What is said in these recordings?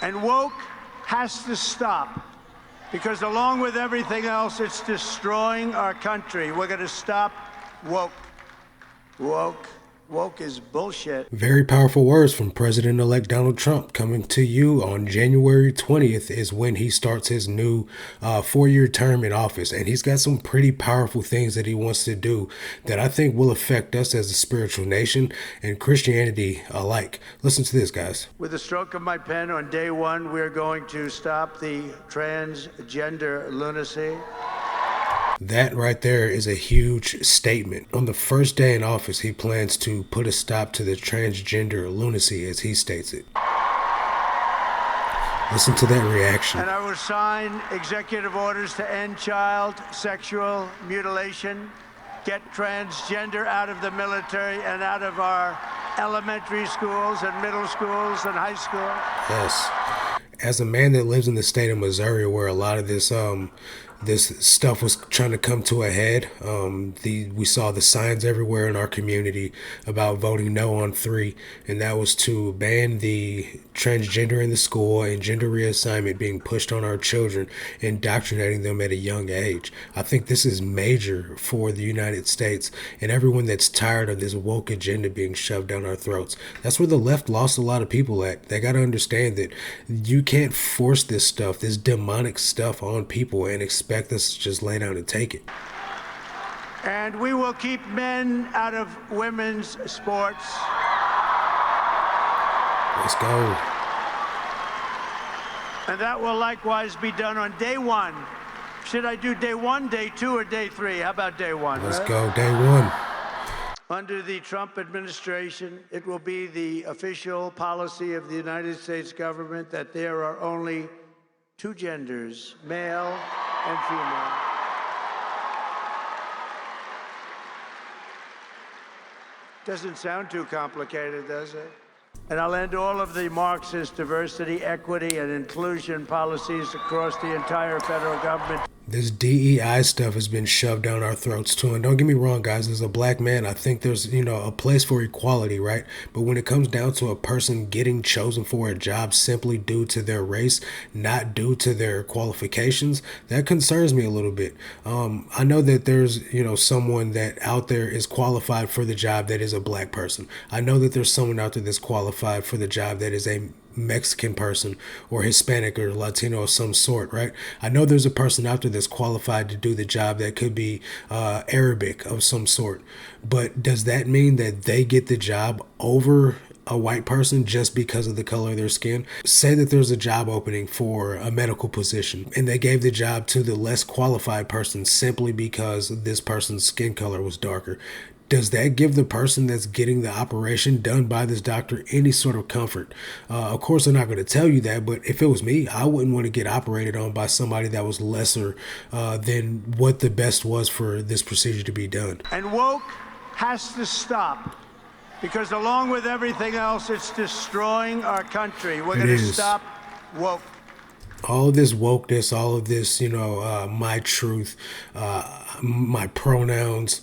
And woke has to stop, because along with everything else, it's destroying our country. We're going to stop woke. Woke is bullshit. Very powerful words from President-elect Donald Trump. Coming to you on January 20th is when he starts his new 4-year term in office. And he's got some pretty powerful things that he wants to do that I think will affect us as a spiritual nation and Christianity alike. Listen to this, guys. With the stroke of my pen on day one, we're going to stop the transgender lunacy. That right there is a huge statement. On the first day in office, he plans to put a stop to the transgender lunacy, as he states it. Listen to that reaction. And I will sign executive orders to end child sexual mutilation, get transgender out of the military and out of our elementary schools and middle schools and high schools. Yes. As a man that lives in the state of Missouri, where a lot of this stuff was trying to come to a head, we saw the signs everywhere in our community about voting no on 3, and that was to ban the transgender in the school and gender reassignment being pushed on our children, indoctrinating them at a young age. I think this is major for the United States and everyone that's tired of this woke agenda being shoved down our throats. That's where the left lost a lot of people at. They got to understand that you can't force this stuff, this demonic stuff on people and expect us to just lay down and take it. And we will keep men out of women's sports. Let's go. And that will likewise be done on day 1. Should I do day 1, day 2, or day 3? How about day 1? Let's go, day 1. Under the Trump administration, it will be the official policy of the United States government that there are only 2 genders, male and female. Doesn't sound too complicated, does it? And I'll end all of the Marxist diversity, equity, and inclusion policies across the entire federal government. This DEI stuff has been shoved down our throats too. And don't get me wrong, guys, as a black man, I think there's, a place for equality, right? But when it comes down to a person getting chosen for a job simply due to their race, not due to their qualifications, that concerns me a little bit. I know that there's, someone that out there is qualified for the job that is a black person. I know that there's someone out there that's qualified for the job that is a Mexican person or Hispanic or Latino of some sort, right? I know there's a person out there that's qualified to do the job that could be Arabic of some sort, but does that mean that they get the job over a white person just because of the color of their skin? Say that there's a job opening for a medical position and they gave the job to the less qualified person simply because this person's skin color was darker. Does that give the person that's getting the operation done by this doctor any sort of comfort? Of course, they're not going to tell you that, but if it was me, I wouldn't want to get operated on by somebody that was lesser than what the best was for this procedure to be done. And woke has to stop, because along with everything else, it's destroying our country. We're going to stop woke. All this wokeness, all of this, my truth, my pronouns,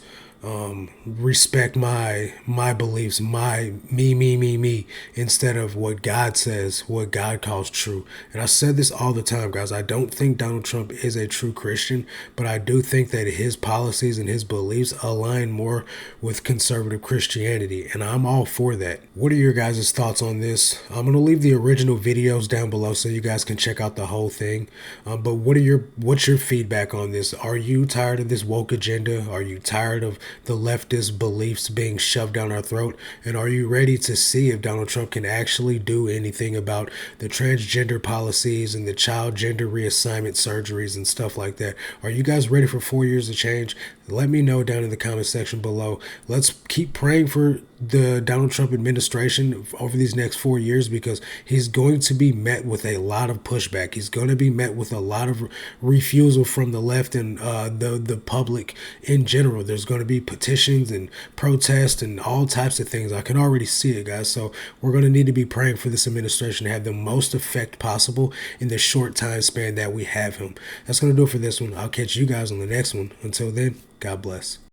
respect my beliefs, me, instead of what God says, what God calls true. And I said this all the time, guys. I don't think Donald Trump is a true Christian, but I do think that his policies and his beliefs align more with conservative Christianity, and I'm all for that. What are your guys' thoughts on this? I'm gonna leave the original videos down below so you guys can check out the whole thing. But what's your feedback on this? Are you tired of this woke agenda? Are you tired of the leftist beliefs being shoved down our throat? And are you ready to see if Donald Trump can actually do anything about the transgender policies and the child gender reassignment surgeries and stuff like that? Are you guys ready for 4 years of change? Let me know down in the comment section below. Let's keep praying for the Donald Trump administration over these next 4 years, because he's going to be met with a lot of pushback. He's going to be met with a lot of refusal from the left and the public in general. There's going to be petitions and protests and all types of things. I can already see it, guys. So we're going to need to be praying for this administration to have the most effect possible in the short time span that we have him. That's going to do it for this one. I'll catch you guys on the next one. Until then, God bless.